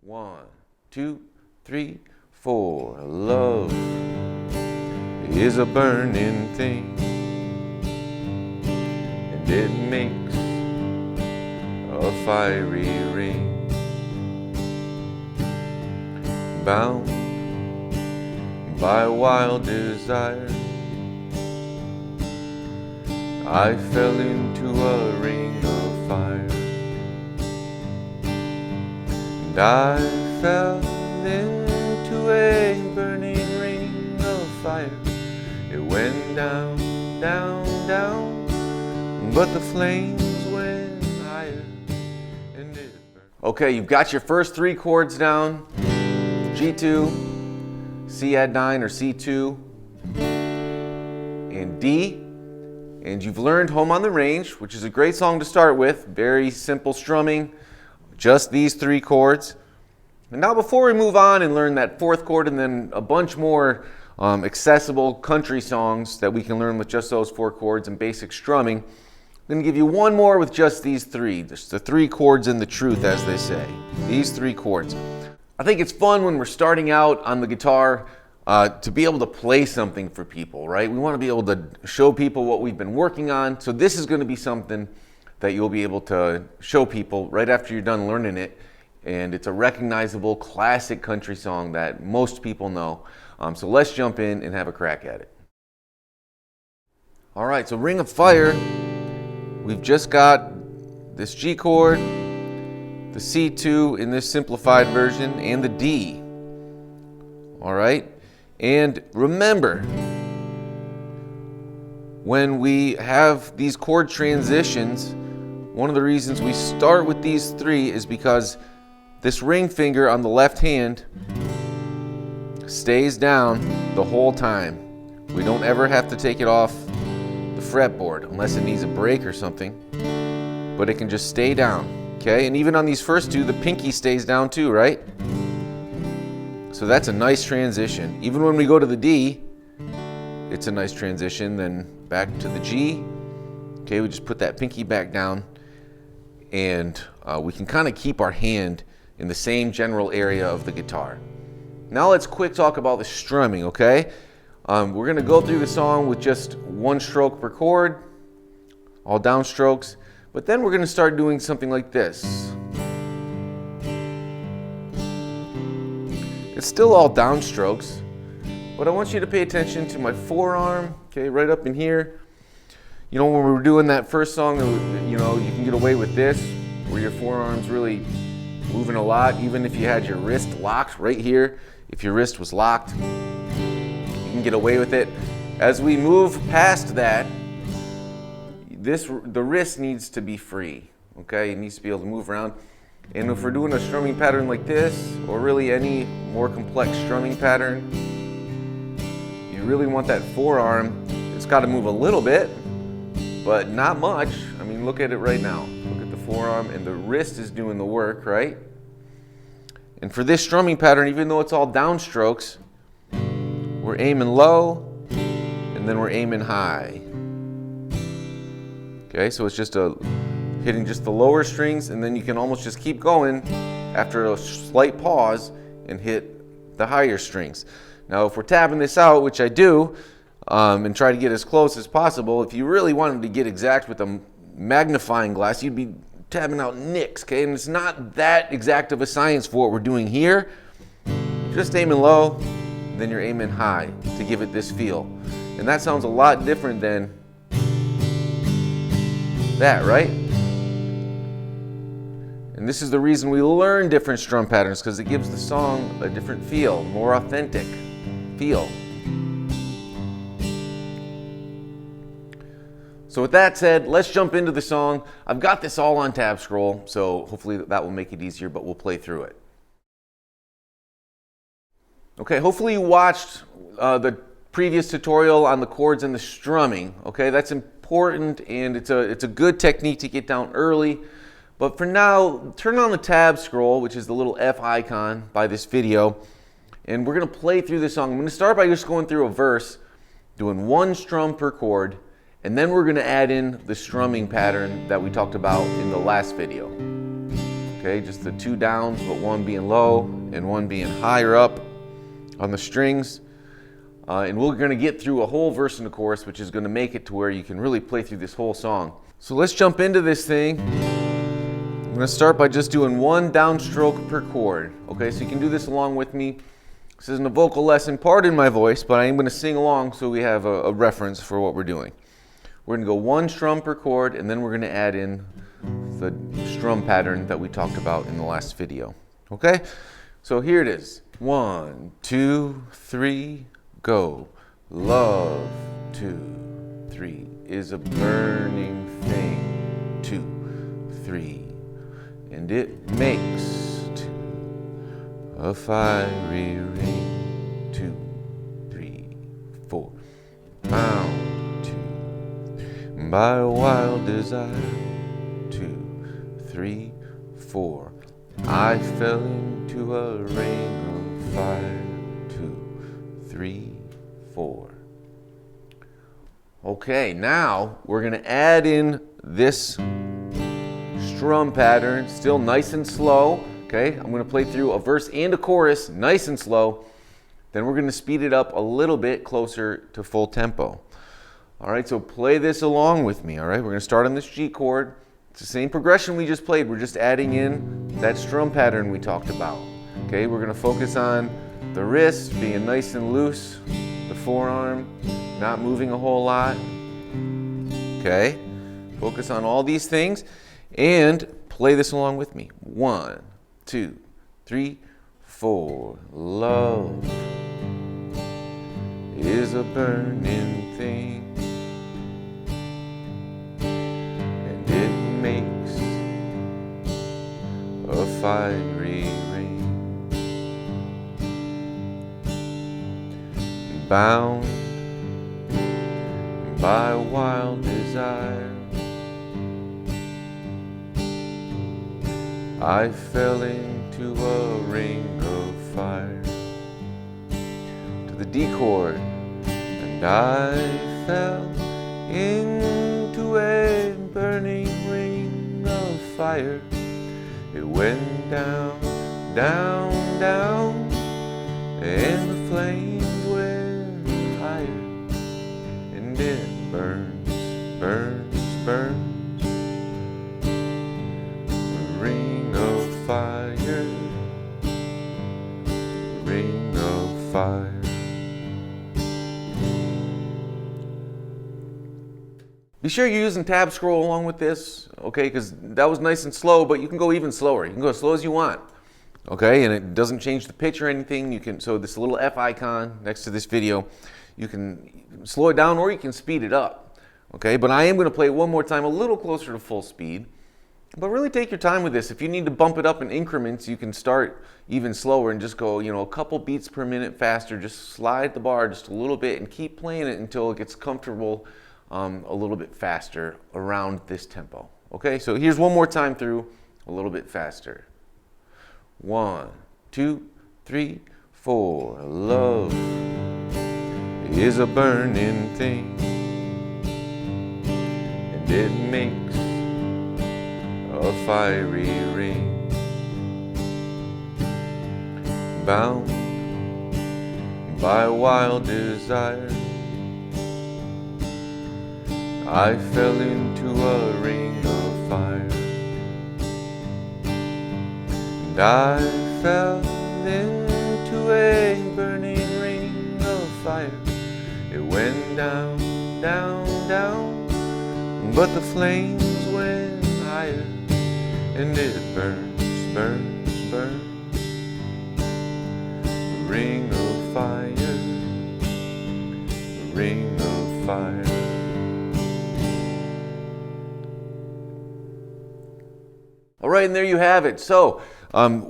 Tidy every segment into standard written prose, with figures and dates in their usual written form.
1, 2, 3, 4. Love is a burning thing, and it makes a fiery ring. Bound by wild desire, I fell into a ring of fire. And I fell into a burning ring of fire. It went down, down, down, but the flames went higher and it burned. Okay, you've got your first three chords down. G2, C add 9 or C2, and D. And you've learned Home on the Range, which is a great song to start with. Very simple strumming, just these three chords. And now before we move on and learn that fourth chord and then a bunch more accessible country songs that we can learn with just those four chords and basic strumming, I'm going to give you one more with just these three. Just the three chords and the truth, as they say. These three chords. I think it's fun when we're starting out on the guitar to be able to play something for people, right? We want to be able to show people what we've been working on. So this is going to be something that you'll be able to show people right after you're done learning it. And it's a recognizable classic country song that most people know. So let's jump in and have a crack at it. All right, so Ring of Fire, we've just got this G chord, the C2 in this simplified version, and the D. All right, and remember, when we have these chord transitions, one of the reasons we start with these three is because this ring finger on the left hand stays down the whole time. We don't ever have to take it off the fretboard unless it needs a break or something, but it can just stay down. Okay, and even on these first two, the pinky stays down too, right? So that's a nice transition. Even when we go to the D, it's a nice transition. Then back to the G. Okay, we just put that pinky back down, and we can kind of keep our hand in the same general area of the guitar. Now let's quick talk about the strumming, okay? We're gonna go through the song with just one stroke per chord, all downstrokes. But then we're going to start doing something like this. It's still all downstrokes, but I want you to pay attention to my forearm, okay, right up in here. You know, when we were doing that first song, you know, you can get away with this, where your forearm's really moving a lot, even if you had your wrist locked right here. If your wrist was locked, you can get away with it. As we move past that, the wrist needs to be free, okay? It needs to be able to move around. And if we're doing a strumming pattern like this, or really any more complex strumming pattern, you really want that forearm. It's got to move a little bit, but not much. I mean, look at it right now. Look at the forearm, and the wrist is doing the work, right? And for this strumming pattern, even though it's all downstrokes, we're aiming low, and then we're aiming high. Okay, so it's just hitting just the lower strings, and then you can almost just keep going after a slight pause and hit the higher strings. Now, if we're tabbing this out, which I do, and try to get as close as possible, if you really wanted to get exact with a magnifying glass, you'd be tabbing out nicks, okay? And it's not that exact of a science for what we're doing here. Just aiming low, then you're aiming high to give it this feel. And that sounds a lot different than that, right? And this is the reason we learn different strum patterns, because it gives the song a different feel, more authentic feel. So with that said, let's jump into the song. I've got this all on tab scroll, so hopefully that will make it easier, but we'll play through it. Okay, hopefully you watched the previous tutorial on the chords and the strumming. Okay, that's important, and it's a good technique to get down early. But for now, turn on the tab scroll, which is the little F icon by this video, and we're going to play through the song. I'm going to start by just going through a verse, doing one strum per chord, and then we're going to add in the strumming pattern that we talked about in the last video. Okay, just the two downs, but one being low and one being higher up on the strings. And we're going to get through a whole verse and a chorus, which is going to make it to where you can really play through this whole song. So let's jump into this thing. I'm going to start by just doing one downstroke per chord. Okay, so you can do this along with me. This isn't a vocal lesson, pardon my voice, but I am going to sing along so we have a reference for what we're doing. We're going to go one strum per chord, and then we're going to add in the strum pattern that we talked about in the last video. Okay, so here it is. 1, 2, 3, go. Love, 2, 3, is a burning thing. 2, 3, and it makes 2 a fiery ring. 2, 3, 4, bound 2 by a wild desire. 2, 3, 4, I fell into a ring of fire. 2, 3, 4. Okay, now we're going to add in this strum pattern, still nice and slow. Okay, I'm going to play through a verse and a chorus nice and slow. Then we're going to speed it up a little bit closer to full tempo. All right, so play this along with me. All right, we're going to start on this G chord. It's the same progression we just played. We're just adding in that strum pattern we talked about. Okay, we're going to focus on the wrist being nice and loose, the forearm not moving a whole lot. Okay, focus on all these things and play this along with me. 1, 2, 3, 4. Love is a burning thing, and it makes a fiery ring. Bound by wild desire, I fell into a ring of fire. To the D chord, and I fell into a burning ring of fire. It went down, down, down, and the flames went higher, and it burns, burns, burns. A ring of fire, a ring of fire. Be sure you're using tab scroll along with this, okay, because that was nice and slow, but you can go even slower. You can go as slow as you want, okay, and it doesn't change the pitch or anything. You can, so this little F icon next to this video, you can slow it down or you can speed it up, okay, but I am going to play it one more time a little closer to full speed, but really take your time with this. If you need to bump it up in increments, you can start even slower and just go, you know, a couple beats per minute faster. Just slide the bar just a little bit and keep playing it until it gets comfortable a little bit faster around this tempo. Okay, so here's one more time through a little bit faster. 1, 2, 3, 4. Love is a burning thing, and it makes a fiery ring. Bound by wild desire, I fell into a ring of fire, and I fell into a burning ring of fire. It went down, down, down, but the flames went higher, and it burns, burns, burns. A ring of fire, a ring of fire. All right, and there you have it. So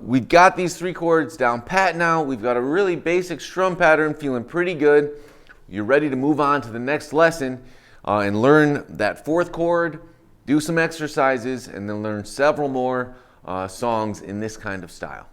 we've got these 3 chords down pat now. We've got a really basic strum pattern, feeling pretty good. You're ready to move on to the next lesson and learn that 4th chord, do some exercises, and then learn several more songs in this kind of style.